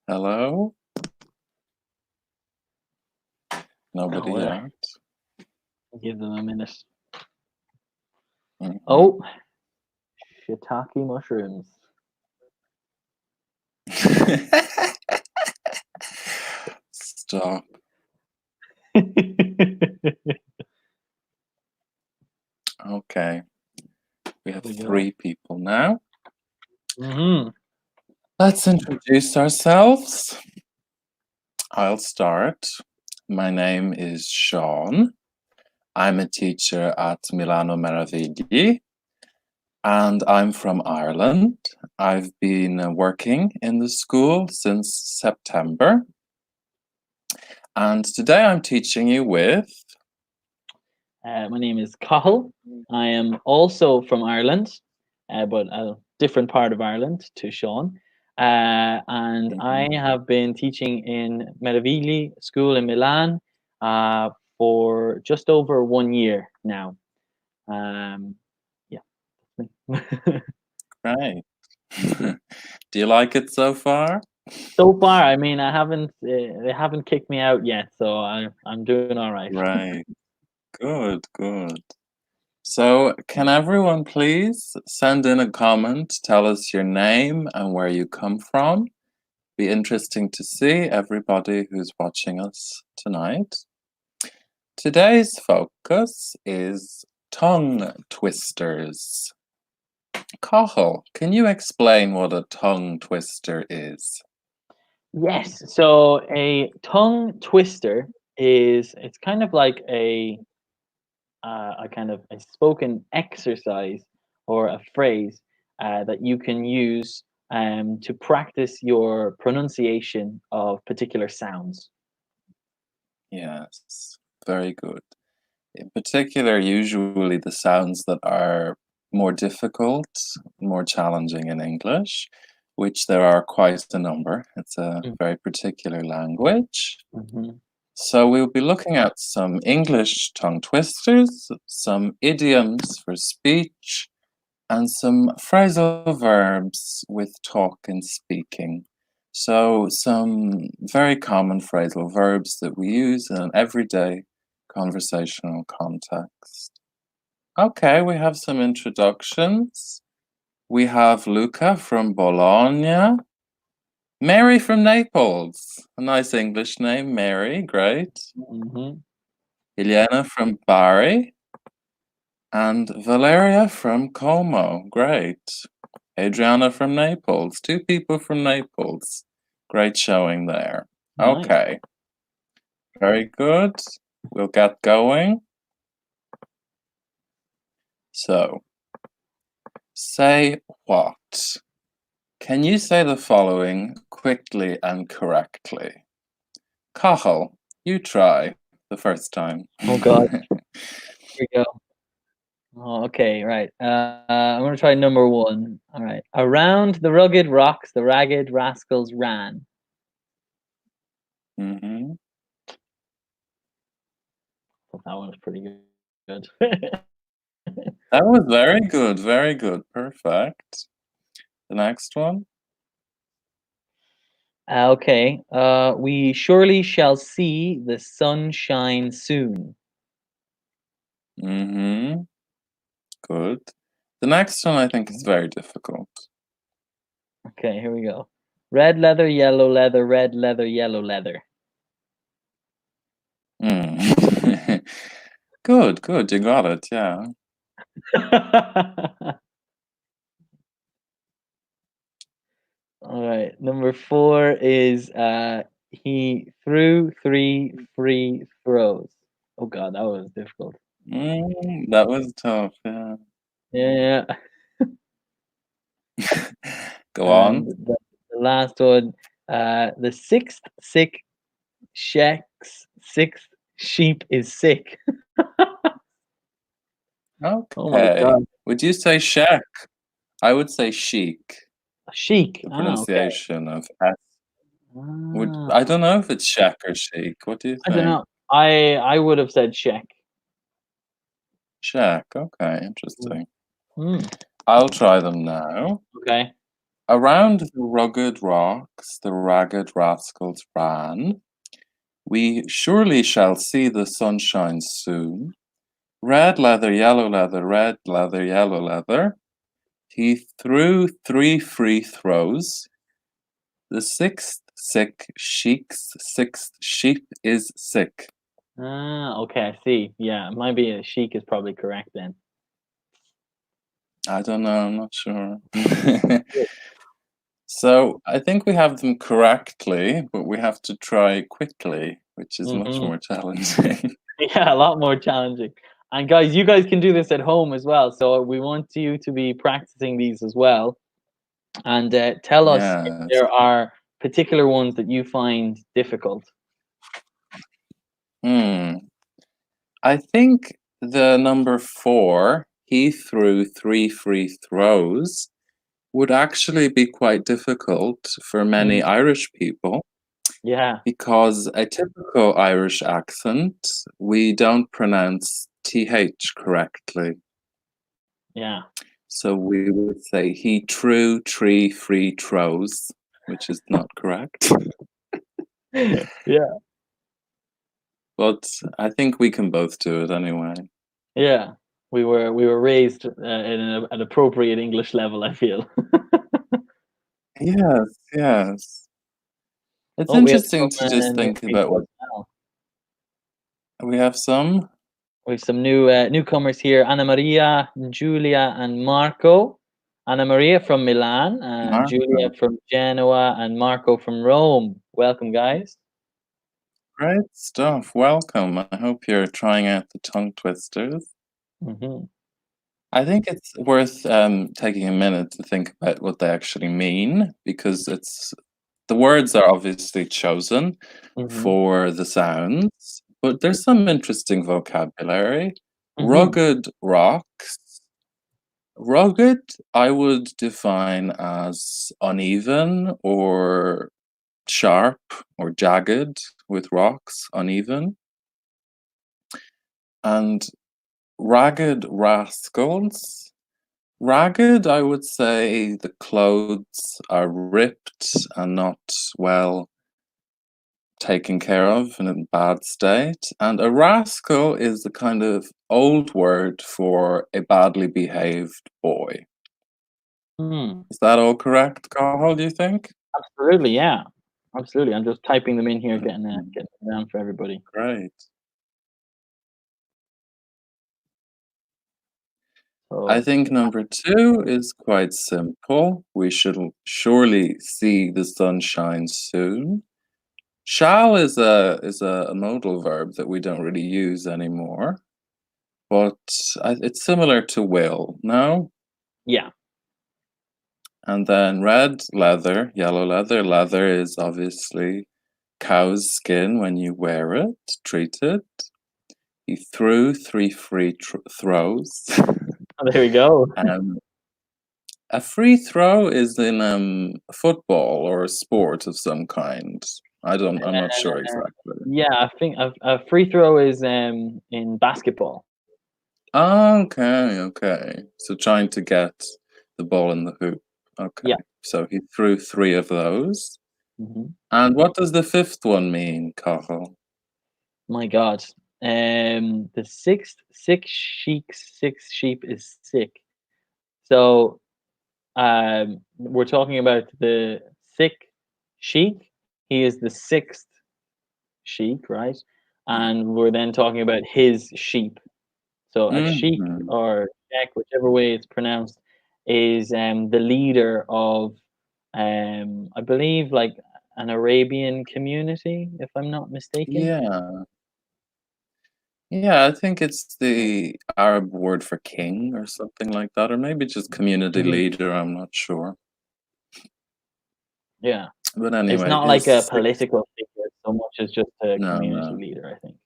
Hello? Oh, Nobody well, yet. give them a minute. Mhm. Oh, shiitake mushrooms. Stop. Okay. We have There we go. 3 people now. Mm-hmm. Let's introduce ourselves. I'll start. My name is Sean. I'm a teacher at Milano Meravigli, and I'm from Ireland. I've been working in the school since September. And today I'm teaching you with... My name is Cathal. I am also from Ireland, but a different part of Ireland to Sean. And I have been teaching in Meravigli School in Milan for just over 1 year now. Yeah. Great. Do you like it so far? So far, I mean, they haven't kicked me out yet, so I'm doing all right. Right. Good, good. So, can everyone please send in a comment, tell us your name and where you come from? Be interesting to see everybody who's watching us tonight. Today's focus is tongue twisters. Cathal, can you explain what a tongue twister is? Yes, so a tongue twister it's kind of like a kind of a spoken exercise or a phrase that you can use to practice your pronunciation of particular sounds. Yes, very good. In particular, usually the sounds that are more difficult, more challenging in English, which there are quite a number. It's a very particular language. Mm-hmm. So we'll be looking at some English tongue twisters, some idioms for speech, and some phrasal verbs with talk and speaking. So some very common phrasal verbs that we use in an everyday conversational context. Okay, we have some introductions. We have Luca from Bologna. Mary from Naples. A nice English name, Mary, great. Mm-hmm. Elena from Bari. And Valeria from Como, great. Adriana from Naples, 2 people from Naples. Great showing there. Nice. Okay, very good. We'll get going. So, say what? Can you say the following quickly and correctly? Cathal, you try the first time. Oh God. Here we go. Oh, okay, right. I'm gonna try number 1. All right. Around the rugged rocks, the ragged rascals ran. Mm-hmm. Thought that one was pretty good. That was very good, perfect. The next one? Okay. We surely shall see the sun shine soon. Mm-hmm. Good. The next one I think is very difficult. Okay, here we go. Red leather, yellow leather, red leather, yellow leather. Mm. Good, good, you got it, yeah. All right. Number 4 is he threw 3 free throws. Oh God, that was difficult. That was tough, yeah. Yeah. Go And on. the last one, the sixth sick sixth sheep is sick. Oh my Okay. God. Would you say sheck? I would say chic. Chic. The Ah, okay. pronunciation of S. Ah, I don't know if it's sheck or chic. What do you I don't think? know. I would have said check. Sheck, okay, Mm. interesting. Hmm. I'll try them now. Okay. Around the rugged rocks, the ragged rascals ran. We surely shall see the sunshine soon. Red leather, yellow leather, red leather, yellow leather. He threw 3 free throws. The sixth sick sheik's sixth sheep is sick. Ah, okay, I see. Yeah, it might be a chic is probably correct then. I don't know, I'm not sure. Good. So I think we have them correctly, but we have to try quickly, which is much Mhm. more challenging. Yeah, a lot more challenging. And guys, you guys can do this at home as well. So we want you to be practicing these as well. And tell us if Yes. there are particular ones that you find difficult. Hmm. I think the number 4, he threw 3 free throws, would actually be quite difficult for many Mhm. Irish people Yeah, because a typical Irish accent, we don't pronounce th correctly. yeah, So we would say he threw 3 free throws, which is not correct. yeah, But I think we can both do it anyway. yeah. We were raised in an appropriate English level, I feel. Yes, yes. It's Oh, we have interesting some to just new think about people what as well. we have some. We have some new newcomers here: Anna Maria, Julia, and Marco. Anna Maria from Milan, Julia Marco, from Genoa, and Marco from Rome. Welcome, guys. great stuff. Welcome. I hope you're trying out the tongue twisters. Hmm. I think it's worth taking a minute to think about what they actually mean because it's the words are obviously chosen Hmm. for the sounds, but there's some interesting vocabulary. Hmm. Rugged rocks. Rugged, I would define as uneven or sharp or jagged with rocks, uneven. And ragged rascals. Ragged, I would say the clothes are ripped and not well taken care of in a bad state. And a rascal is a kind of old word for a badly behaved boy. Hmm. Is that all correct, Carl, do you think? Absolutely, yeah, absolutely. I'm just typing them in here, Mhm. getting them down for everybody. Great. I So, think number 2 is quite simple. We should surely see the sunshine soon. Shall is a modal verb that we don't really use anymore, but it's similar to will, no? yeah. And then red leather, yellow leather. Leather is obviously cow's skin when you wear it, treat it. He threw 3 free throws. Oh, there we go. um, a free throw is in football or a sport of some kind. I'm not sure exactly. Yeah, I think a free throw is in basketball. Okay, okay. So trying to get the ball in the hoop. Yeah. Okay. So he threw 3 of those. Hmm. And what does the 5th one mean, Cathal? My God. The sixth sheep is sick. So we're talking about the sick sheik. He is the sixth sheik, right? And we're then talking about his sheep. So a sheik Mhm. or sheikh, whichever way it's pronounced, is the leader of, I believe, like an Arabian community, if I'm not mistaken. Yeah. Yeah, I think it's the Arab word for king or something like that, or maybe just community Mhm. leader, I'm not sure. Yeah, But it's anyway, not like a his 6th political figure so much as just a no, community no. leader, I think.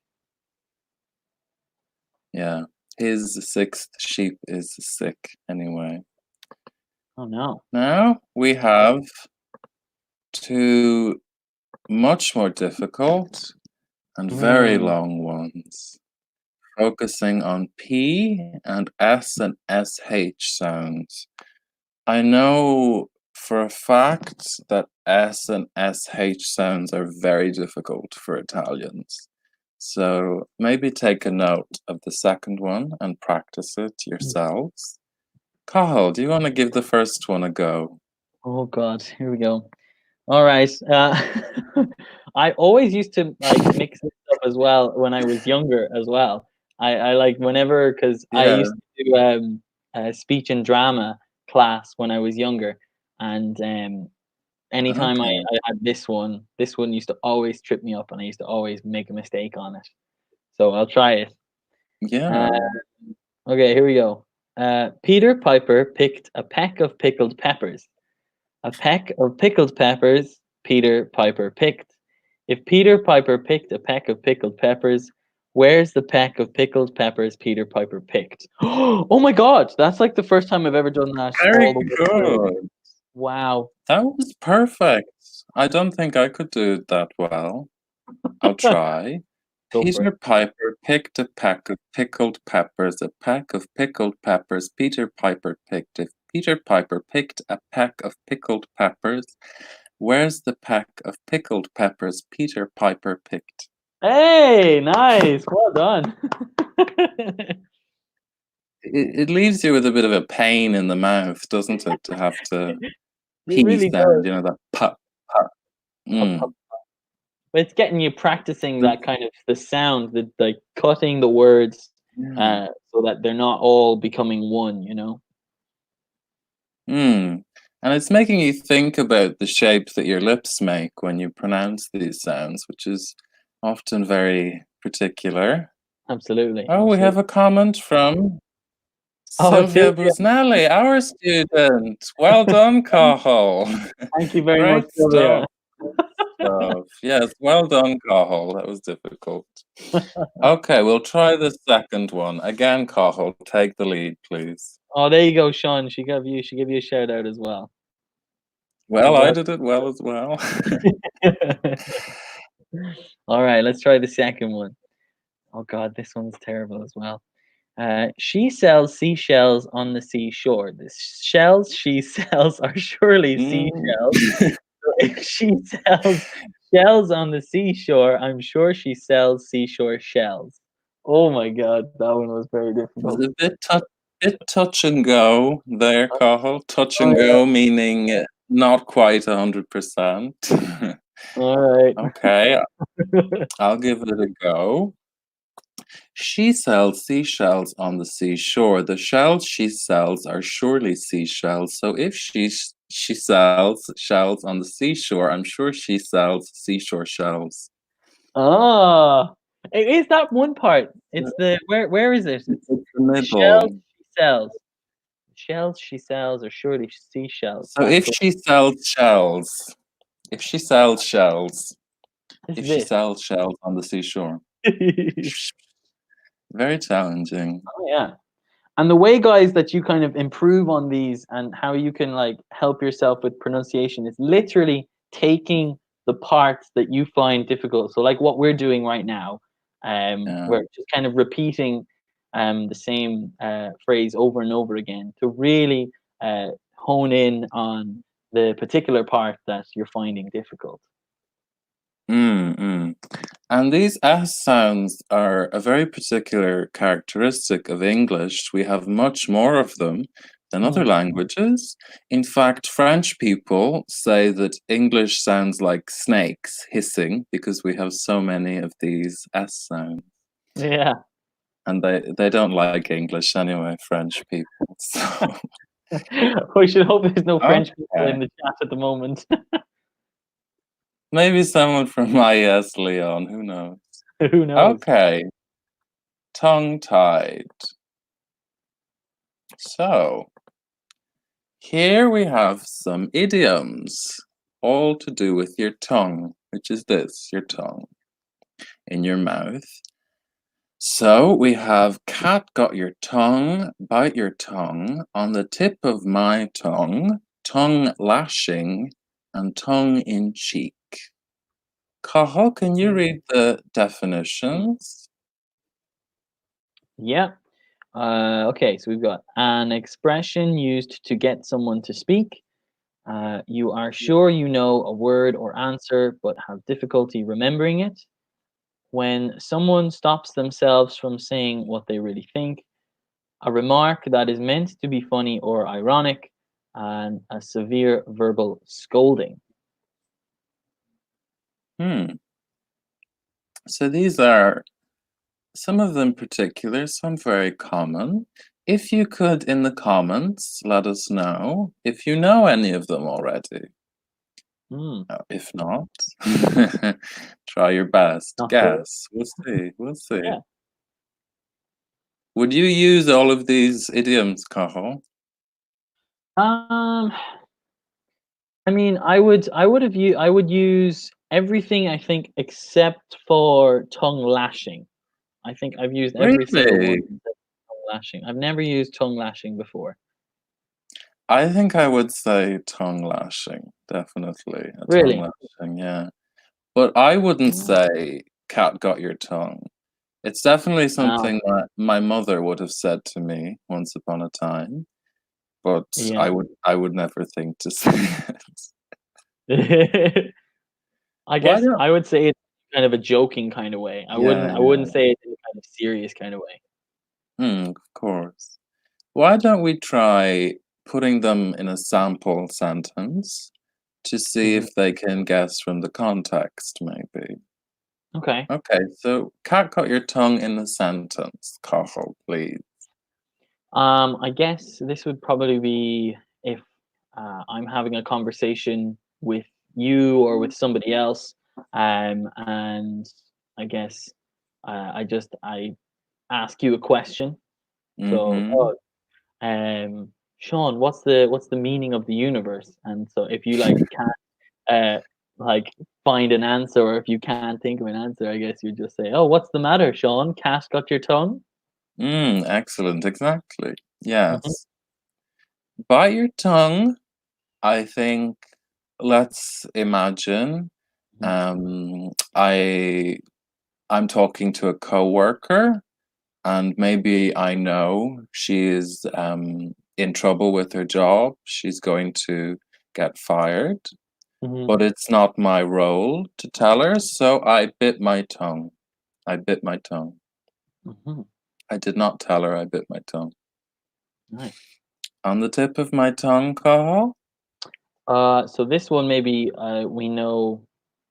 Yeah. His 6th sheep is sick anyway. Oh no. Now we have 2 much more difficult and very Mm. long ones. focusing on P and S and SH sounds. I know for a fact that S and SH sounds are very difficult for Italians. So maybe take a note of the second one and practice it yourselves. Cathal, do you want to give the first one a go? Oh God, here we go. All right. I always used to like mix this up as well when I was younger as well. I like whenever because I Yeah. used to do speech and drama class when I was younger, and anytime Okay. I had this one used to always trip me up, and I used to always make a mistake on it. So I'll try it. Uh, Yeah. okay, here we go. Peter Piper picked a peck of pickled peppers. A peck of pickled peppers Peter Piper picked. If Peter Piper picked a peck of pickled peppers, where's the peck of pickled peppers Peter Piper picked? Oh my God, that's like the first time I've ever done that Very all the way through. good. Wow, That was perfect. I don't think I could do it that well. I'll try. go for Peter it. Piper picked a peck of pickled peppers. A peck of pickled peppers Peter Piper picked. If Peter Piper picked a peck of pickled peppers, where's the peck of pickled peppers Peter Piper picked? Hey, nice, well done. It leaves you with a bit of a pain in the mouth, doesn't it, to have to It P really sound, does. that pop, pop. Pop, pop. Mm. But it's getting you practicing that kind of the sound, the like cutting the words, Yeah. so that they're not all becoming one. You know. Mm. And it's making you think about the shape that your lips make when you pronounce these sounds, which is often very particular. Absolutely, Oh, we have absolutely. a comment from Oh, Sylvia Sylvia, Busnelli, our student. Well done, thank Cathal. thank you very much, Great Sylvia. stuff. Stuff. Yes, well done, Cathal. That was difficult. Okay, we'll try the second one. Again, Cathal, take the lead, please. Oh, there you go, Sean. She gave you a shout out as well. Well, I Well, did it well as well. all right, let's try the second one. Oh God, this one's terrible as well. She sells seashells on the seashore. The shells she sells are surely Mm. seashells. So if she sells shells on the seashore, I'm sure she sells seashore shells. Oh my God, that one was very Was difficult. a bit touch and go there, Cathal. Touch Oh and yeah. go meaning not quite 100%. All right. Okay, I'll give it a go. She sells seashells on the seashore. The shells she sells are surely seashells. So if she sells shells on the seashore, I'm sure she sells seashore shells. Ah, it is that one part. Yeah, It's the where is it? It's it's the the shells middle. she sells. The shells she sells are surely seashells. So That's if what she sells shells, if she sells shells, this if is she it. sells shells on the seashore. Very challenging. Oh yeah. And the way, guys, that you kind of improve on these and how you can like help yourself with pronunciation is literally taking the parts that you find difficult. So like what we're doing right now, Yeah. we're just kind of repeating the same phrase over and over again to really hone in on the particular part that you're finding difficult. Mm, mm. And these S sounds are a very particular characteristic of English. We have much more of them than other Mm. languages. In fact, French people say that English sounds like snakes hissing because we have so many of these S sounds. Yeah. And they don't like English anyway, French people. So, We should hope there's no French people okay. in the chat at the moment. Maybe someone from IS Leon, who knows? Who knows? Okay, tongue-tied. So, here we have some idioms, all to do with your tongue, which is this, your tongue, in your mouth. So we have cat got your tongue, bite your tongue, on the tip of my tongue lashing, and tongue in cheek. Cathal, can you read the definitions? Yeah. Okay, so we've got an expression used to get someone to speak. You are sure you know a word or answer, but have difficulty remembering it. When someone stops themselves from saying what they really think, a remark that is meant to be funny or ironic, and a severe verbal scolding. Hmm. So these are some of them particular, some very common. If you could, in the comments, let us know if you know any of them already. Hmm, If not, try your best. not sure. Guess. We'll see. We'll see. Yeah. Would you use all of these idioms, Cathal? Um, I mean, I would use everything I think except for tongue lashing. I think I've used every single one Really? except tongue lashing. I've never used tongue lashing before. I think I would say tongue lashing. Definitely. A tongue Really? lashing, yeah. But I wouldn't Mm. say cat got your tongue. It's definitely Oh, something that my mother would have said to me once upon a time, but yeah. I would never think to say it. I Why guess don't I would say it's kind of a joking kind of way. Yeah, I wouldn't yeah. say it in a kind of serious kind of way. Of course. Why don't we try putting them in a sample sentence to see Mhm. if they can guess from the context, maybe? Okay. Okay, so cat got your tongue in the sentence, Cathal, please. I guess this would probably be if I'm having a conversation with you or with somebody else, and I guess I ask you a question. So, Mm-hmm. Sean, what's the meaning of the universe? And so, if you can't like find an answer, or if you can't think of an answer, I guess you just say, "Oh, what's the matter, Sean? Cat got your tongue?" Excellent, exactly. Hmm. Yes. Bite your tongue, I think, let's imagine um I I'm talking to a coworker and maybe I know she is in trouble with her job. She's going to get fired, Hmm. but it's not my role to tell her, so I bit my tongue. I bit my tongue. Hmm. I did not tell her I bit my tongue. Nice. On the tip of my tongue, Carl? So this one maybe we know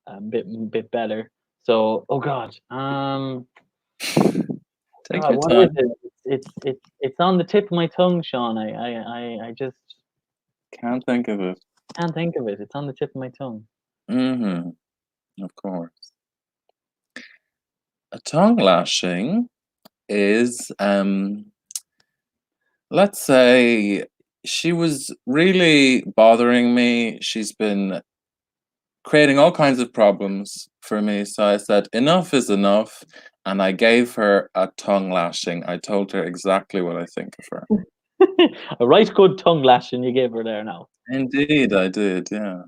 a bit better. So, oh God, Take God, your what is time. it? It's on the tip of my tongue, Sean. I just Can't think of it. can't think of it. It's on the tip of my tongue. Mm-hmm. Of course. A tongue lashing is let's say she was really bothering me. She's been creating all kinds of problems for me. So I said, enough is enough. And I gave her a tongue lashing. I told her exactly what I think of her. A right good tongue lashing you gave her there now. Indeed, I did. Yeah.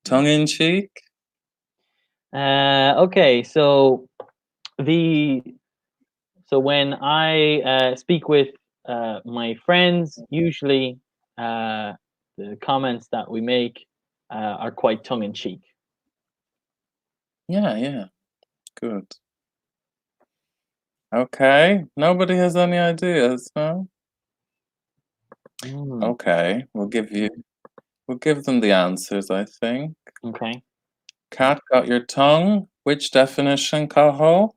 Tongue Nice. in cheek? Okay, so the so when I speak with my friends, usually uh, the comments that we make are quite tongue in cheek. Yeah, yeah. Good. Okay. Nobody has any ideas, no? Mm, Okay. We'll give them the answers, I think. okay. Cat got your tongue. Which definition, Cathal?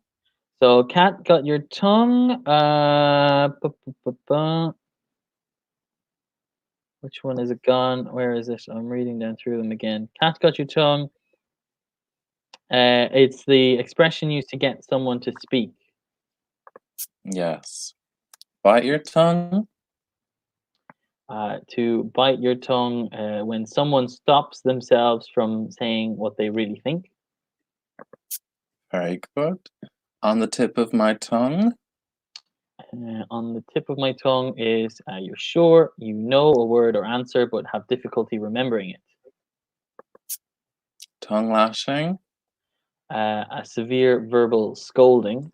So, cat got your tongue. Which one is it gone? Where is it? I'm reading down through them again. Cat got your tongue. It's the expression used to get someone to speak. Yes. Bite your tongue. To bite your tongue when someone stops themselves from saying what they really think. Very good. On the tip of my tongue. On the tip of my tongue is you're sure you know a word or answer but have difficulty remembering it. Tongue lashing. A severe verbal scolding.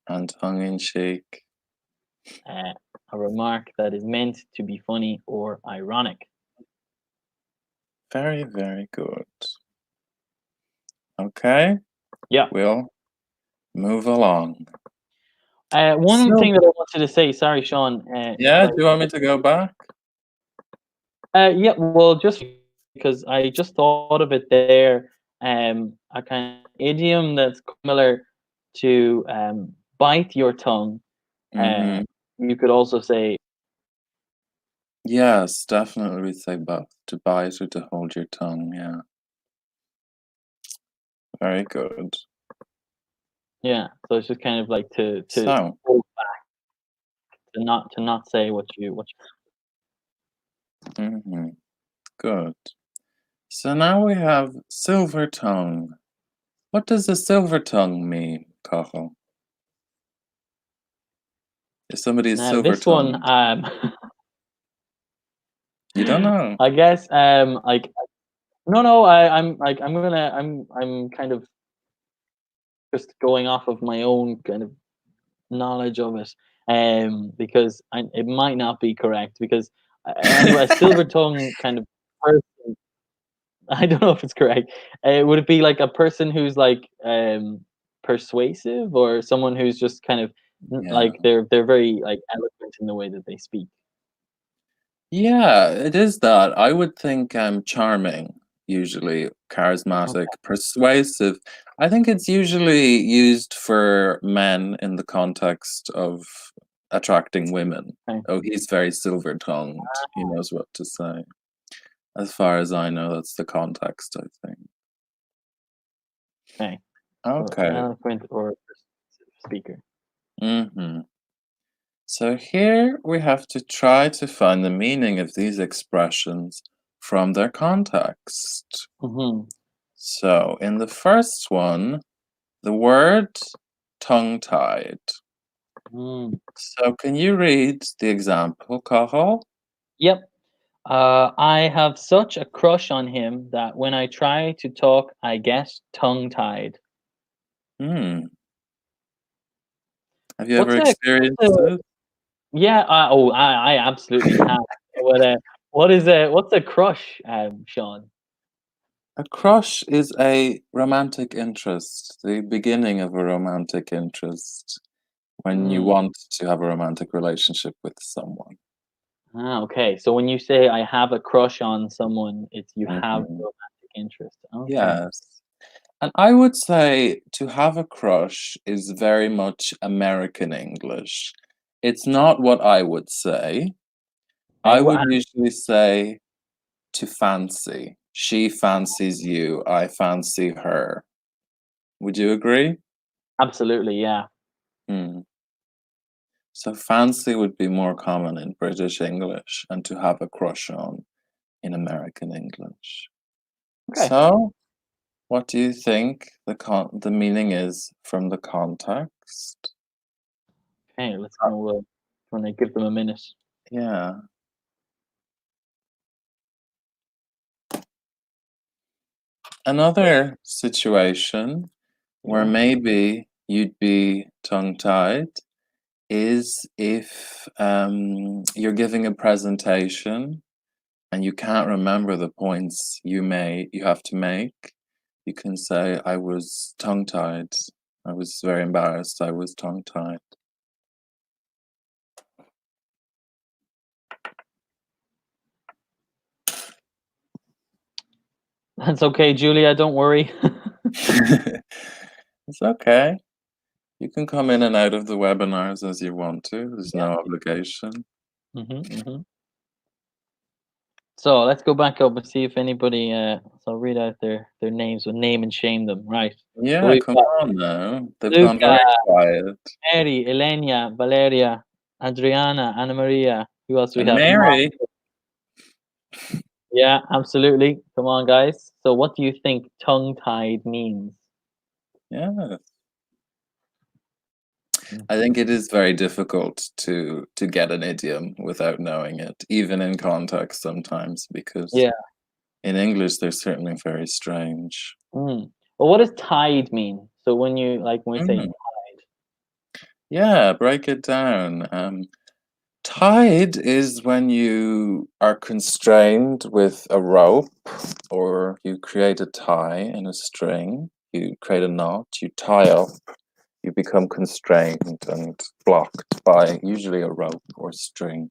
And tongue-in-cheek. A remark that is meant to be funny or ironic. Very, very good. Okay, Yeah. we'll move along. One So, thing that I wanted to say, sorry, Sean. yeah, do you want me to go back? Yeah, well, just because I just thought of it there, a kind of idiom that's similar to bite your tongue. Uh, Mm-hmm. you could also say, Yes, definitely we say both. To bite or to hold your tongue, yeah. Very good. yeah. So it's just kind of like to So, hold back, to not say mm-hmm. Good. So now we have silver tongue. What does a silver tongue mean, Cathal? If somebody is now silver this one. tongued, you don't know. I guess like no, I'm like I'm kind of just going off of my own kind of knowledge of it, because it might not be correct because anyway, a silver tongue kind of person. I don't know if it's correct. Would it be like a person who's like persuasive, or someone who's just kind of Yeah. like they're very like eloquent in the way that they speak? Yeah, it is that. I would think charming, usually charismatic, Okay. persuasive. I think it's usually used for men in the context of attracting women. Okay. Oh, he's very silver-tongued. He knows what to say. As far as I know, that's the context, I think. Okay. So Okay. eloquent or persuasive speaker. Mm-hmm. So here we have to try to find the meaning of these expressions from their context. Mm-hmm. So in the first one, the word tongue-tied. Mm. So can you read the example, Cathal? Yep. I have such a crush on him that when I try to talk, I get tongue-tied. Hmm. Have you What's ever a experienced this? yeah, I absolutely have. What, what's a crush, Sean? A crush is a romantic interest, the beginning of a romantic interest, when you Mm. want to have a romantic relationship with someone. Okay. So when you say I have a crush on someone, it's you have Mhm. romantic interest. Okay. Yes. And I would say to have a crush is very much American English. It's not what I would say. Okay. I would usually say to fancy. She fancies you, I fancy her. Would you agree? Absolutely, yeah. Hmm. So fancy would be more common in British English and to have a crush on in American English. Okay. So, what do you think the meaning is from the context? Okay. Let's go. Want to give them a minute. Yeah. Another situation where Yeah. maybe you'd be tongue-tied is if you're giving a presentation and you can't remember the points you have to make. You can say, I was tongue-tied. I was very embarrassed. I was tongue-tied. That's okay, Julia. Don't worry. It's okay. You can come in and out of the webinars as you want to. There's Yeah. no obligation. Mm-hmm. So let's go back up and see if anybody. So I'll read out their names, with name and shame them. Right. So Yeah, we've come got on now. They've gone Luca, very quiet. Mary, Elenia, Valeria, Adriana, Anna Maria. Who else do we And have? Mary, Yeah, absolutely. Come on, guys. So what do you think tongue-tied means? yeah. I Mhm. think it is very difficult to get an idiom without knowing it, even in context sometimes, because Yeah. in English they're certainly very strange. Mm. Well, what does tied mean? So when we say Mm. tied. Yeah, break it down. Tied is when you are constrained with a rope or you create a tie in a string. You create a knot, you tie up, you become constrained and blocked by usually a rope or string.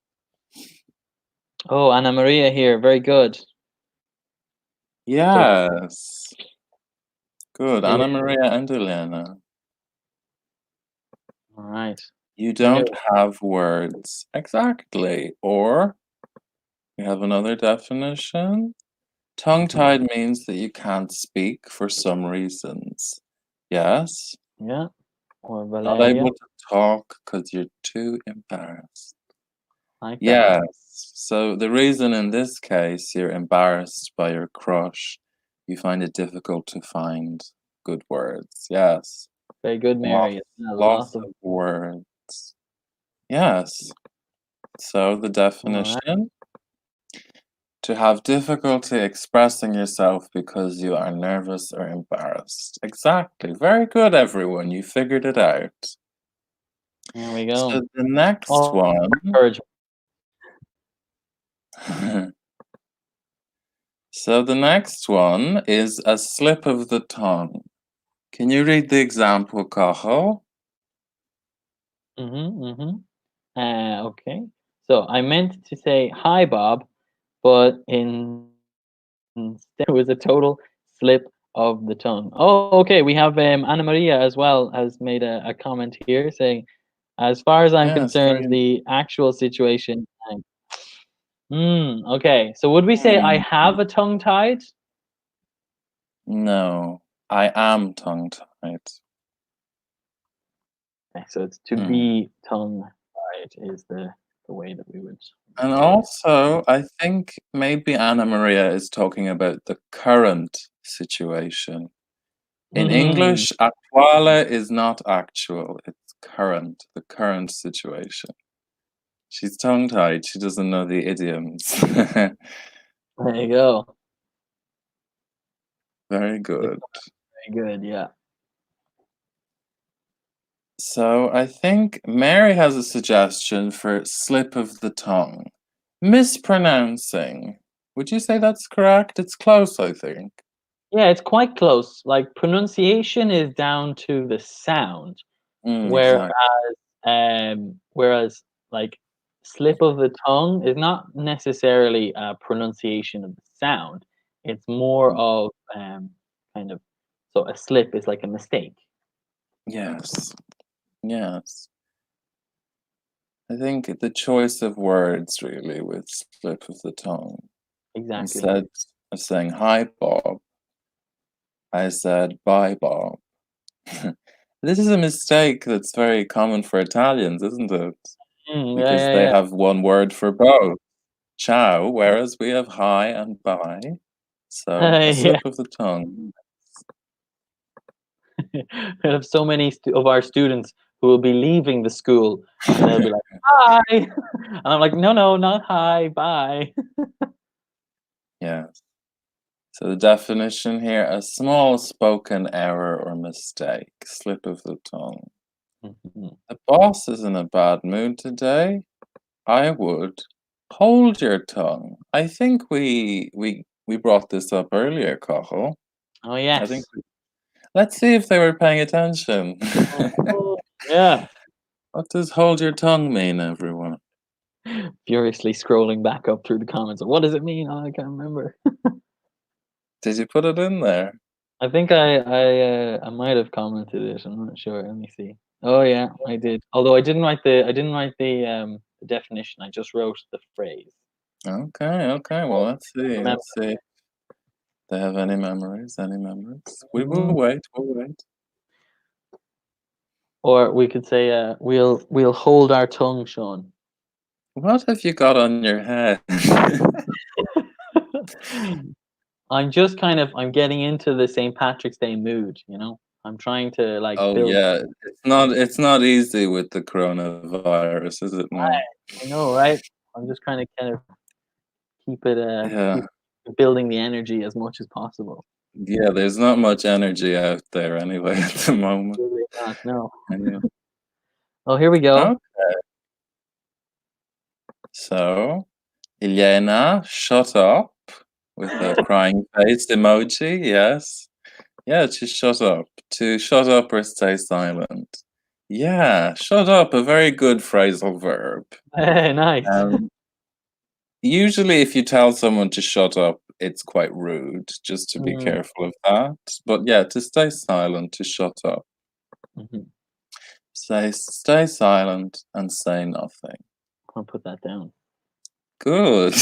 Oh, Anna Maria here. Very good. So Yes. Good. it Anna is. Maria and Elena. All right. You We knew don't have words. Exactly. Or we have another definition. it. Tongue-tied means that you can't speak for some reasons. Yes? Yeah. Or Not Valeria. able to talk because you're too embarrassed. Like that. Yes. So the reason in this case you're embarrassed by your crush, you find it difficult to find good words. Yes. Very good, Mary. Lots, Yeah, lots lots of. of words. Yes. So the All right. definition: to have difficulty expressing yourself because you are nervous or embarrassed. Exactly. Very good, everyone. You figured it out. There we So go. the next Oh, one. courage. So the next one is a slip of the tongue. Can you read the example, Cathal? Mm-hmm. Mm-hmm. Okay. So I meant to say hi, Bob, but instead it was a total slip of the tongue. Oh, okay. We have Anna Maria as well has made a comment here saying, as far as I'm Yes, concerned, very. the actual situation. Okay. So would we say I Hmm. have a tongue tied? No, I am tongue-tied. Okay, so it's to Hmm. be tongue tied is the way that we would And say it. also, I think maybe Anna Maria is talking about the current situation. In Mm-hmm. English, actuale is not actual, it's current, the current situation. She's tongue-tied, she doesn't know the idioms. There you go. Very Very good. good. Yeah. So I think Mary has a suggestion for slip of the tongue. Mispronouncing. Would you say that's correct? It's close, I think. Yeah, it's quite close. Like pronunciation is down to the sound, whereas Exactly. whereas like slip of the tongue is not necessarily a pronunciation of the sound. It's more of kind of so a slip is like a mistake. Yes. Yes. I think the choice of words really with slip of the tongue. Exactly. Instead of saying hi, Bob, I said bye, Bob. This is a mistake that's very common for Italians, isn't it? Yeah, Because yeah, they yeah. have one word for both, ciao, whereas we have hi and bye. So a Yeah. slip of the tongue. We have so many of our students who will be leaving the school and they'll be like, "Hi," and I'm like, "No, no, not hi, bye." Yes. So the definition here: a small spoken error or mistake, slip of the tongue. Mhm. The boss is in a bad mood today. I would hold your tongue. I think we brought this up earlier, Cathal. Oh I think yes. let's see if they were paying attention. Mhm. Yeah. What does hold your tongue mean, everyone? Furiously scrolling back up through the comments. What does it mean? Oh, I can't remember. Did you put it in there? I think I might have commented it. I'm not sure. Let me see. Oh yeah, I did. Although I didn't write the definition. I just wrote the phrase. Okay, okay. Well, Oh, let's see. remember. Let's see if they have any memories. Any memories? We will Mhm. wait. We'll wait. Or we could say, we'll hold our tongue, Sean. What have you got on your head? I'm getting into the St. Patrick's Day mood, you know? I'm trying to like Oh build. yeah, it's not easy with the coronavirus, is it now? I know, right? I'm just trying to kind of Yeah, keep building the energy as much as possible. yeah. There's not much energy out there anyway at the moment. Really not, no. Anyway, Oh, here we go. Oh, so Elena, shut up with a crying face emoji. Yes. Yeah, to shut up. To shut up or stay silent. Yeah, shut up, a very good phrasal verb. Nice. Um, Usually, if you tell someone to shut up, it's quite rude, just to be Mm, careful of that. But yeah, to stay silent, to shut up. mhm. Stay silent and say nothing. I'll put that down. Good.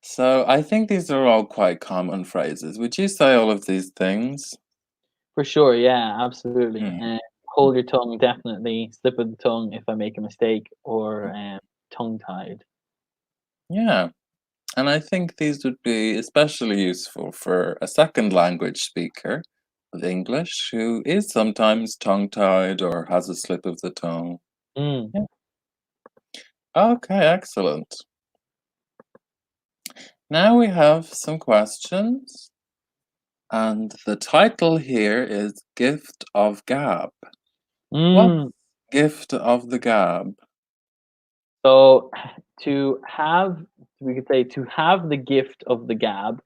So I think these are all quite common phrases. Would you say all of these things? For sure, yeah, absolutely. Hmm. Hold your tongue, definitely. Slip of the tongue if I make a mistake, or tongue-tied. Yeah. And I think these would be especially useful for a second language speaker of English who is sometimes tongue tied or has a slip of the tongue. Mm. Yeah. Okay, excellent. Now we have some questions, and the title here is Gift of Gab. What's Mm. Gift of the Gab? So to have, we could say, to have the gift of the gab,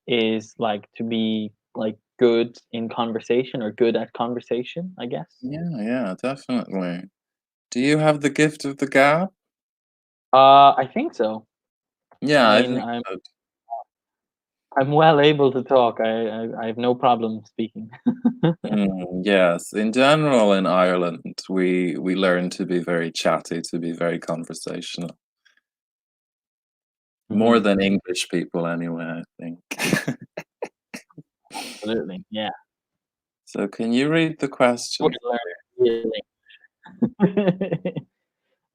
is like to be like good in conversation or good at conversation, I guess. Yeah, definitely. Do you have the gift of the gab? I think so. I Yeah, I mean, think I'm so. I'm well able to talk. I have no problem speaking. Yes, in general in Ireland, we learn to be very chatty, to be very conversational. More Hmm. than English people anyway, I think. Absolutely, yeah. So can you read the We're questions? learning really.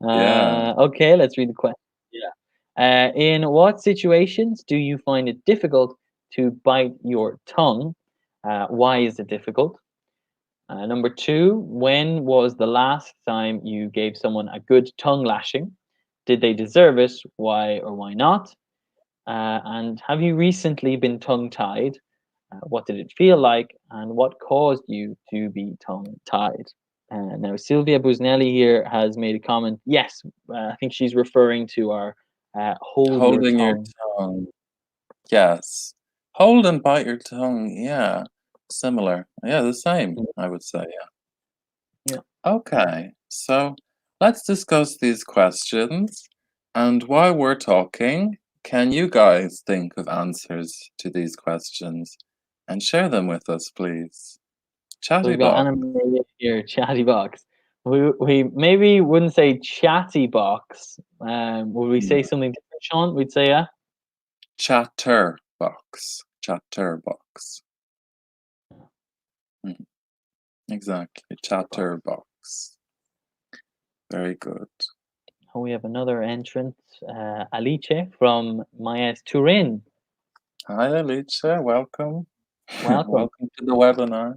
Yeah. Okay, let's read the question. Yeah. In what situations do you find it difficult to bite your tongue? Why is it difficult? Number two, when was the last time you gave someone a good tongue lashing? Did they deserve it? Why or why not? And have you recently been tongue tied? What did it feel like? And what caused you to be tongue tied? Now, Sylvia Busnelli here has made a comment. Yes, I think she's referring to our hold your Holding your tongue. tongue. Yes. Hold and bite your tongue. Yeah. Similar. Yeah, the same, Mm, I would say. Yeah. yeah, Okay. So let's discuss these questions. And while we're talking, can you guys think of answers to these questions and share them with us, please? so Chatty we've got box. animated here, chatty box. We maybe wouldn't say chatty box. Would we say something different, Sean? We'd say Chatterbox. Chatterbox. Mm, exactly. Chatterbox. Very good. oh, we have another entrant, Alice from Maya's Turin. Hi, Alicia. Welcome. Welcome. Welcome to the webinar.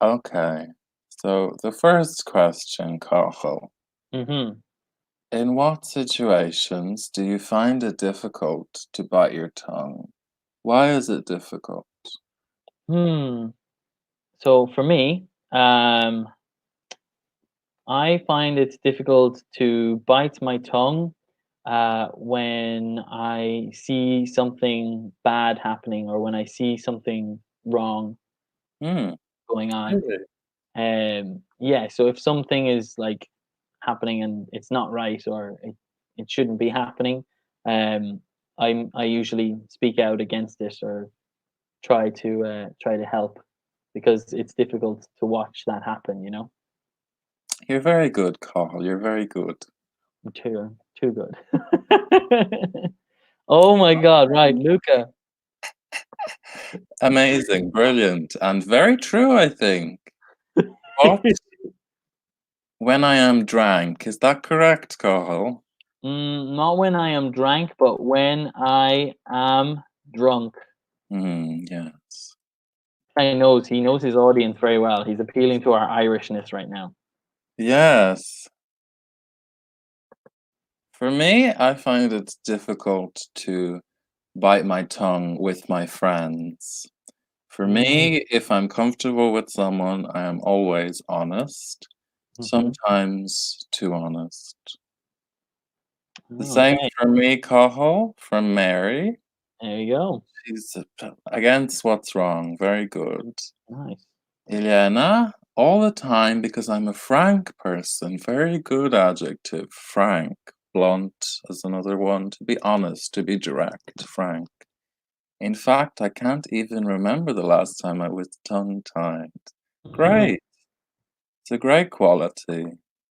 Okay. So the first question, Cathal. Hmm. In what situations do you find it difficult to bite your tongue? Why is it difficult? Hmm. So for me, I find it difficult to bite my tongue when I see something bad happening or when I see something wrong Hmm. going on. Really? Yeah, so if something is like happening and it's not right or it shouldn't be happening, I usually speak out against it or try to help because it's difficult to watch that happen, you know? You're very good, Cathal. You're very good. Too good. Oh my god, right, Luca. Amazing, brilliant, and very true, I think. What when I am drank? Is that correct, Cathal? Not when I am drank, but when I am drunk. Yes. He knows his audience very well. He's appealing to our Irishness right now. Yes. For me, I find it difficult to bite my tongue with my friends. For me, if I'm comfortable with someone, I am always honest, Mhm. sometimes too honest. The same Okay, for me, Cathal, from Mary. there you go. She's against what's wrong. Very good. Nice. Elena, all the time because I'm a frank person. Very good adjective. Frank. Blunt is another one. To be honest, to be direct, frank. In fact, I can't even remember the last time I was tongue-tied. Great. It's a great quality.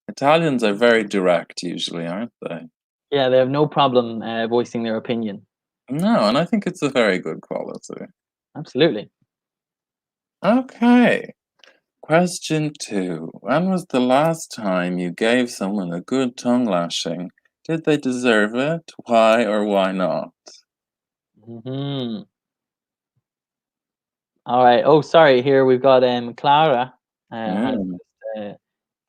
Italians are very direct usually, aren't they? Yeah, they have no problem voicing their opinion. No, and I think it's a very good quality. Absolutely. Okay. Question 2. When was the last time you gave someone a good tongue lashing? Did they deserve it? Why or why not? Hmm. All right. Oh, sorry. Here we've got Clara has Mm, uh,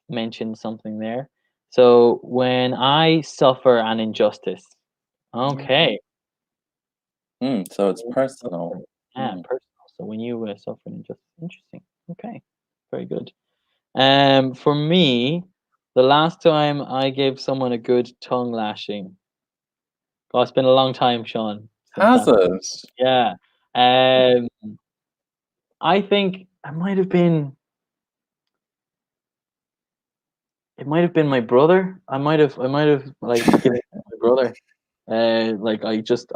mentioned something there. So when I suffer an injustice, okay. okay. So it's When you personal. suffer, yeah, Mm. personal. So when you suffer an injustice, interesting. Okay, very good. For me, the last time I gave someone a good tongue lashing, oh, it's been a long time, Sean, since Has that. it? Yeah. Um, I think it might have been my brother. I might have like given it to my brother. Like I just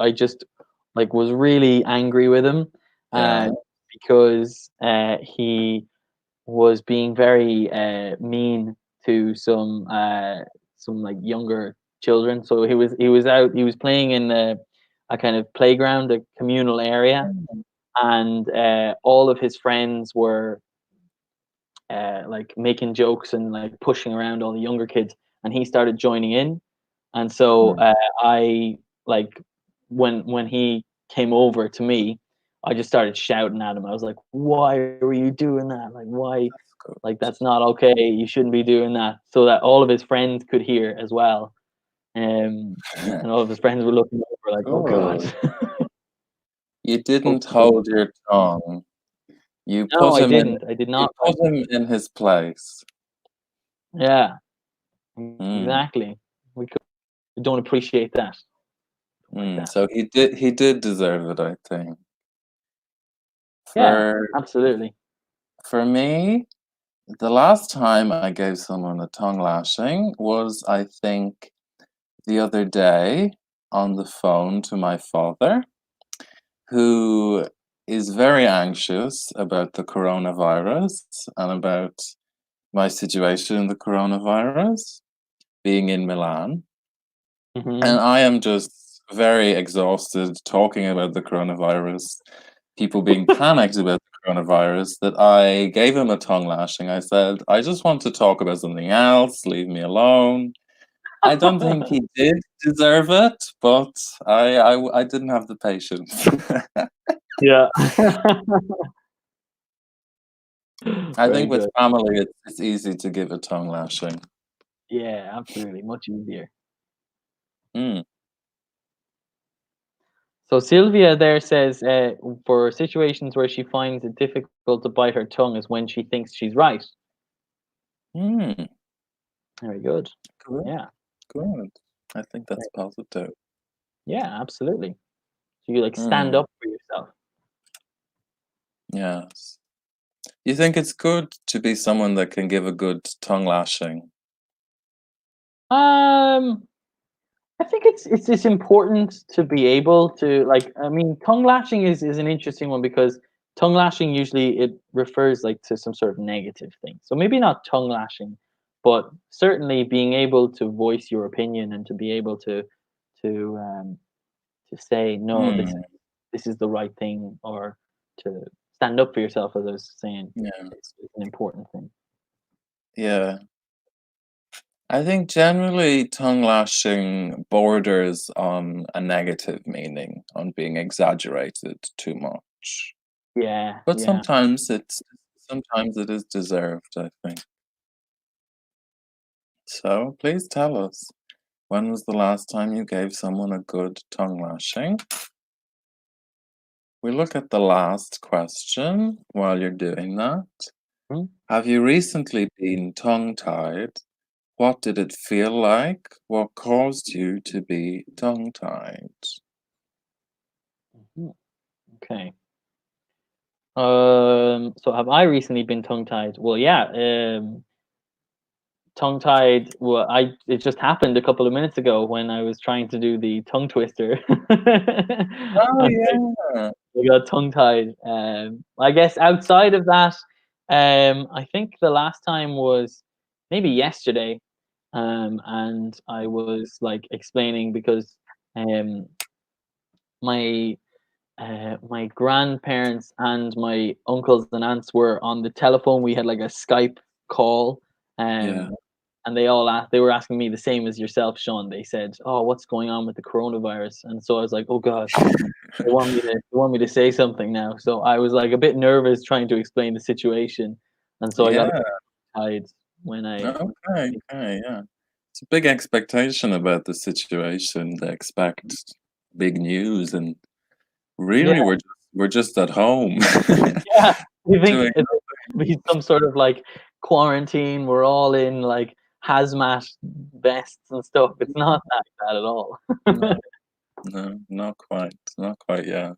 like was really angry with him, Yeah. uh, because he was being very mean to some like younger children. So he was playing in a kind of playground, a communal area, Mm. and all of his friends were like making jokes and like pushing around all the younger kids, and he started joining in. And so Mm. I like when he came over to me, I just started shouting at him. I was like, "Why are you doing that? Like, why? That's good. Like, that's not okay. You shouldn't be doing that." So that all of his friends could hear as well. And all of his friends were looking over like, "Oh God." Good. You didn't Hopefully. hold your tongue. You No, put I him in didn't. I did you not put like. him in his place. Yeah, Mm. exactly. We don't appreciate that. Like that. So he did deserve it, I think. Yeah, For absolutely. for me, the last time I gave someone a tongue lashing was, I think, the other day on the phone to my father, who is very anxious about the coronavirus and about my situation in the coronavirus, being in Milan. And Mhm. I am just very exhausted talking about the coronavirus, people being panicked about the coronavirus, that I gave him a tongue lashing. I said, I just want to talk about something else, leave me alone. I don't think he did deserve it, but I didn't have the patience. Yeah. I Very think with good. family, it's easy to give a tongue lashing. Yeah, absolutely, much easier. Mm. So Sylvia there says, for situations where she finds it difficult to bite her tongue is when she thinks she's right. Mm. Very good. Good, Yeah. good. I think that's Right. positive. Yeah, absolutely. So you like stand Mm. up for yourself. Yes. You think it's good to be someone that can give a good tongue lashing? Um, I think it's important to be able to like. I mean, tongue lashing is an interesting one because tongue lashing usually it refers like to some sort of negative thing. So maybe not tongue lashing, but certainly being able to voice your opinion and to be able to to say no, Mm. this is the right thing, or to stand up for yourself, as I was saying, Yeah. is an important thing. Yeah. I think generally tongue lashing borders on a negative meaning, on being exaggerated too much. Yeah, But yeah. sometimes it is deserved, I think. So please tell us, when was the last time you gave someone a good tongue lashing? we look at the last question while you're doing that. Hmm? Have you recently been tongue-tied? What did it feel like? What caused you to be tongue-tied? Mhm. Okay. So have I recently been tongue-tied? Well, yeah. Tongue-tied. Well, it just happened a couple of minutes ago when I was trying to do the tongue twister, Oh, and yeah. I got tongue-tied. I guess outside of that, I think the last time was maybe yesterday, and I was like explaining because um, my my grandparents and my uncles and aunts were on the telephone. We had like a Skype call, Yeah. and they were asking me the same as yourself, Sean. They said, "Oh, what's going on with the coronavirus?" And so I was like, "Oh God, they want me to say something now." So I was like a bit nervous trying to explain the situation, and so I got Yeah. tied when I Okay, okay, yeah. It's a big expectation about the situation. They expect big news, and yeah. really we're just at home Yeah, you think doing it's gonna be some sort of like quarantine, we're all in like hazmat vests and stuff. It's not like that at all. no, no, not quite yet.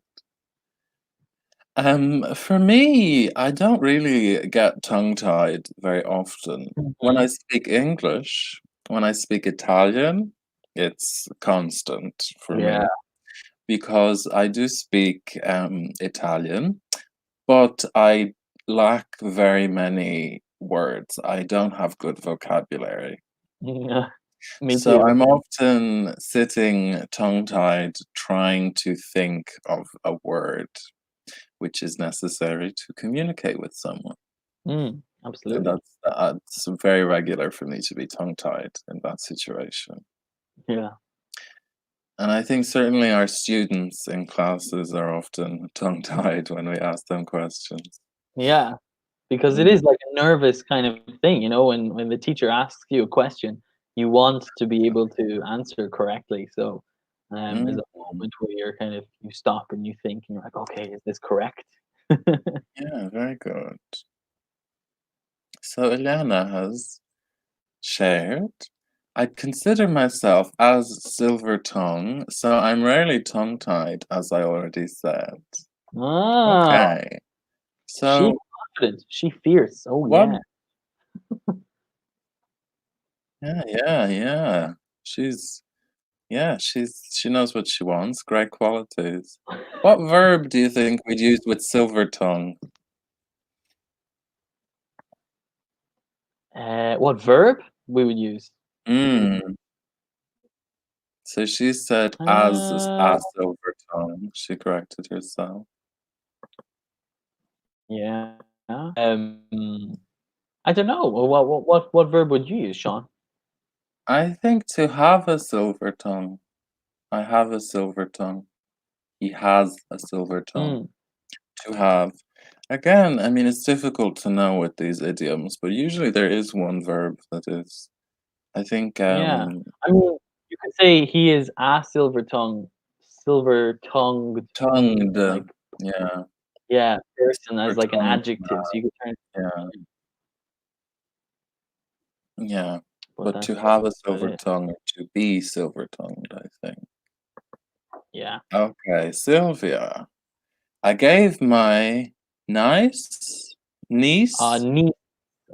For me, I don't really get tongue-tied very often. When I Mhm. speak English, when I speak Italian, it's constant for Yeah. me because I do speak Italian, but I lack very many words. I don't have good vocabulary. Yeah. Me So too. I'm often sitting tongue-tied trying to think of a word which is necessary to communicate with someone. And Absolutely. that's very regular for me to be tongue-tied in that situation. Yeah. And I think certainly our students in classes are often tongue-tied when we ask them questions. Yeah. Because it Mm, is like a nervous kind of thing, when the teacher asks you a question, you want to be able to answer correctly. So, there's mm, a moment where you stop and you think and you're like, "Okay, is this correct?" yeah, very good. So Eliana has shared, I'd consider myself as silver tongue, so I'm rarely tongue-tied, as I already said. Ah, Okay. she's So confident, she fierce. Oh, what yeah. yeah, yeah, yeah. She's she knows what she wants, great qualities. What verb do you think we'd use with silver tongue? What verb we would use? Mm. So she said Uh, as silver tongue. She corrected herself. yeah. I don't know. What verb would you use, Sean? I think to have a silver tongue. I have a silver tongue. He has a silver tongue. Mm, To have. Again, I mean, it's difficult to know with these idioms, but usually there is one verb that is. I think yeah. I mean, you could say he is a silver-tongued, tongued. like, Yeah, yeah, person as silver like an tongued. adjective. So you could turn, Yeah, yeah. but But to that's have a about silver it. tongue or to be silver tongued, I think. Yeah. Okay, Sylvia. I gave my nice niece, Niece,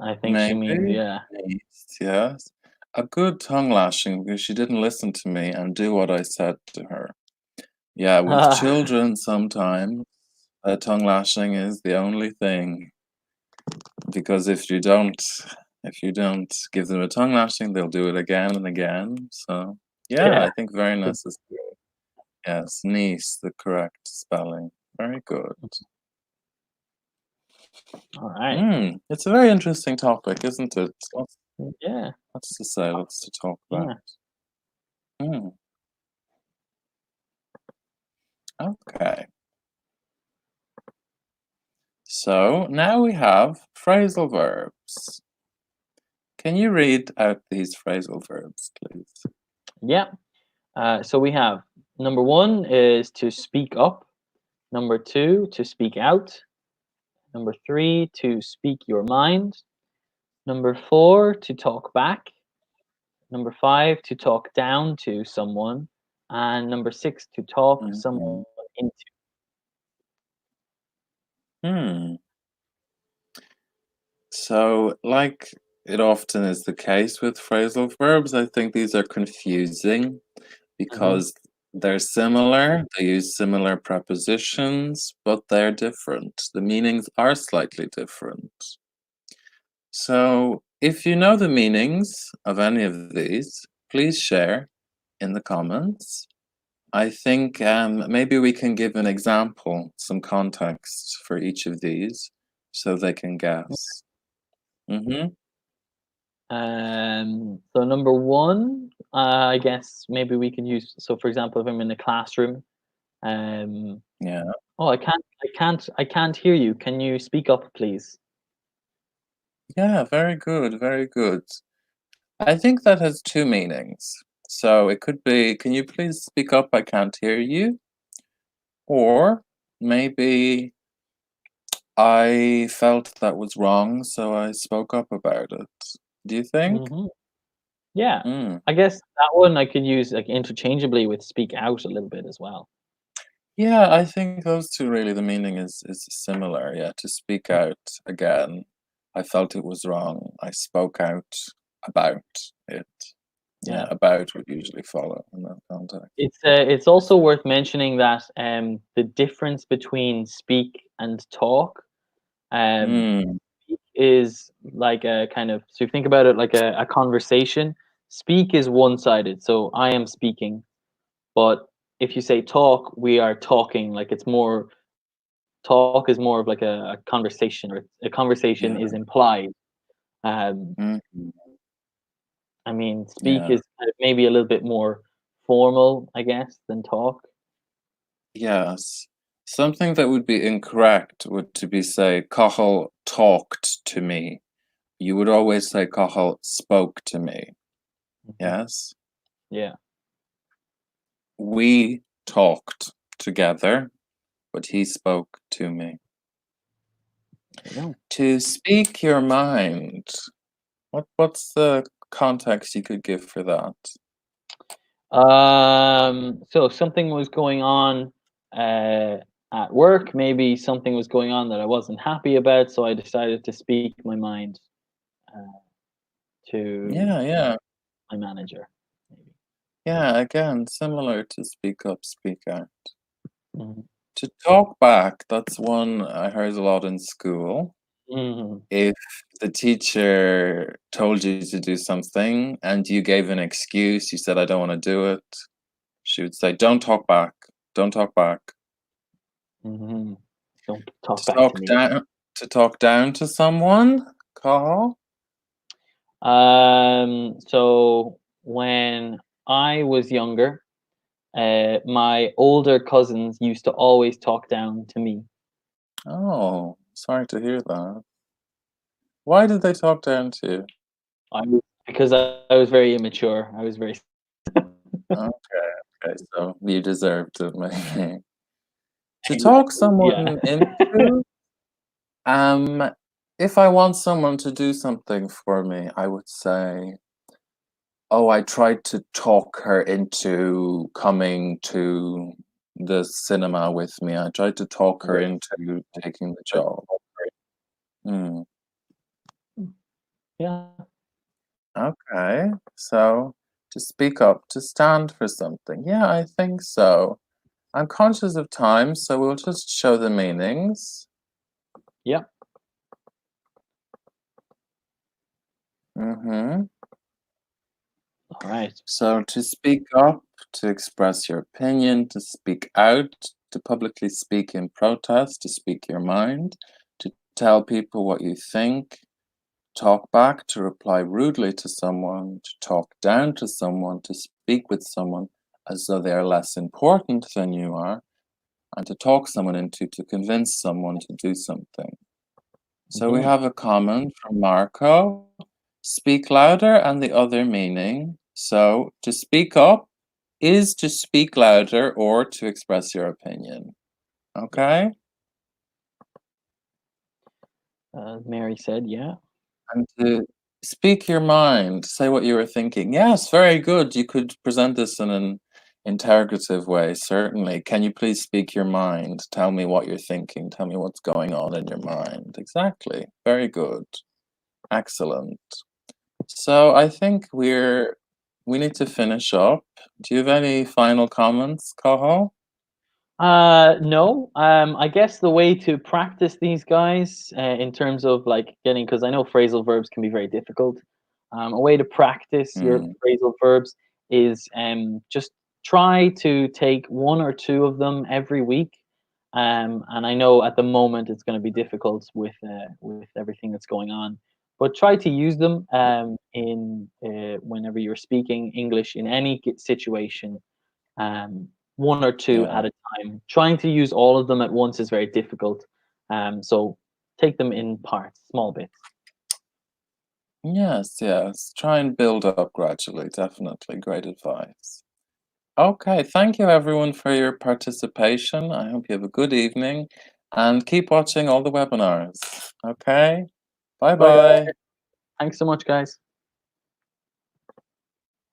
I think she means, maybe yeah. niece, yes, a good tongue lashing because she didn't listen to me and do what I said to her. Yeah, with children, sometimes a tongue lashing is the only thing because if you don't give them a tongue lashing, they'll do it again and again. So yeah, Yeah. I think very necessary. Yes, niece, the correct spelling. Very good. Alright. It's a very interesting topic, isn't it? Yeah, Lots to say, lots to talk about. yeah. Mm, okay. So now we have phrasal verbs. Can you read out these phrasal verbs, please? Yeah. So we have number 1 is to speak up. Number 2, to speak out. Number 3, to speak your mind. Number 4, to talk back. Number 5, to talk down to someone. And number 6, to talk Mhm. someone into. Hmm. So, like it often is the case with phrasal verbs, I think these are confusing Mhm. because they're similar, they use similar prepositions, but they're different. The meanings are slightly different. So, if you know the meanings of any of these, please share in the comments. I think maybe we can give an example, some context for each of these so they can guess. Mm-hmm. So number 1, I guess maybe we can use, so for example, if I'm in a classroom, um, Yeah. "Oh, I can't hear you. Can you speak up, please?" Yeah, very good, very good. I think that has two meanings. So it could be, can you please speak up? I can't hear you. Or maybe I felt that was wrong, so I spoke up about it. Do you think? Mhm. Yeah. Mm. I guess that one I could use, like, interchangeably with speak out a little bit as well. Yeah, I think those two really the meaning is similar. Yeah, to speak out again. I felt it was wrong. I spoke out about it. Yeah, Yeah. about would usually follow in that context. It's also worth mentioning that, the difference between speak and talk, um, Mm, is like a kind of, so you think about it like a conversation. Speak is one-sided, so I am speaking, but if you say talk, we are talking, like it's more, talk is more of like a conversation, or a conversation yeah. is implied. Um, Mhm. I mean, speak Yeah. is kind of maybe a little bit more formal, I guess, than talk. Yes. Something that would be incorrect would to be say Cathal talked to me. You would always say Cathal spoke to me. Mhm. Yes. Yeah. We talked together, but he spoke to me. There you go. To speak your mind. What's the context you could give for that? So something was going on uh, at work. Maybe something was going on that I wasn't happy about, so I decided to speak my mind uh, to Yeah, yeah. my manager. Maybe. Yeah, again, similar to speak up, speak out. Mhm. To talk back, that's one I heard a lot in school. Mhm. If the teacher told you to do something and you gave an excuse, you said, I don't want to do it, she would say, don't talk back. Don't talk back. Mhm. Don't talk To back to talk me. down to talk down to someone, call. So when I was younger, my older cousins used to always talk down to me. Oh, sorry to hear that. Why did they talk down to you? Because I was very immature. I was very. Okay, okay, so you deserved it, maybe. To talk Yeah. someone into, um, if I want someone to do something for me, I would say, oh, I tried to talk her into coming to the cinema with me. I tried to talk her into taking the job. Hmm. Yeah. Okay, so to speak up, to stand for something. Yeah, I think so. I'm conscious of time, so we'll just show the meanings. Yeah. Mm-hmm. All right. So to speak up, to express your opinion, to speak out, to publicly speak in protest, to speak your mind, to tell people what you think, talk back, to reply rudely to someone, to talk down to someone, to speak with someone as though they are less important than you are, and to talk someone into to convince someone to do something. So we Mhm. have a comment from Marco. Speak louder and the other meaning. So to speak up is to speak louder or to express your opinion. Okay? Mary said, yeah. And to speak your mind, say what you were thinking. Yes, very good. You could present this in an interrogative way, certainly. Can you please speak your mind? Tell me what you're thinking. Tell me what's going on in your mind. Exactly. Very good. Excellent. So I think we need to finish up. Do you have any final comments, Cathal? No. I guess the way to practice these guys, in terms of like getting, because I know phrasal verbs can be very difficult. A way to practice your Mm, phrasal verbs is just try to take one or two of them every week. And I know at the moment it's going to be difficult with everything that's going on, but try to use them in whenever you're speaking English in any situation, um, one or two yeah. at a time. Trying to use all of them at once is very difficult. So take them in parts, small bits. Yes, yes. Try and build up gradually. Definitely. Great advice. Okay, thank you everyone for your participation. I hope you have a good evening and keep watching all the webinars. Okay, bye Bye, bye. guys. Thanks so much, guys.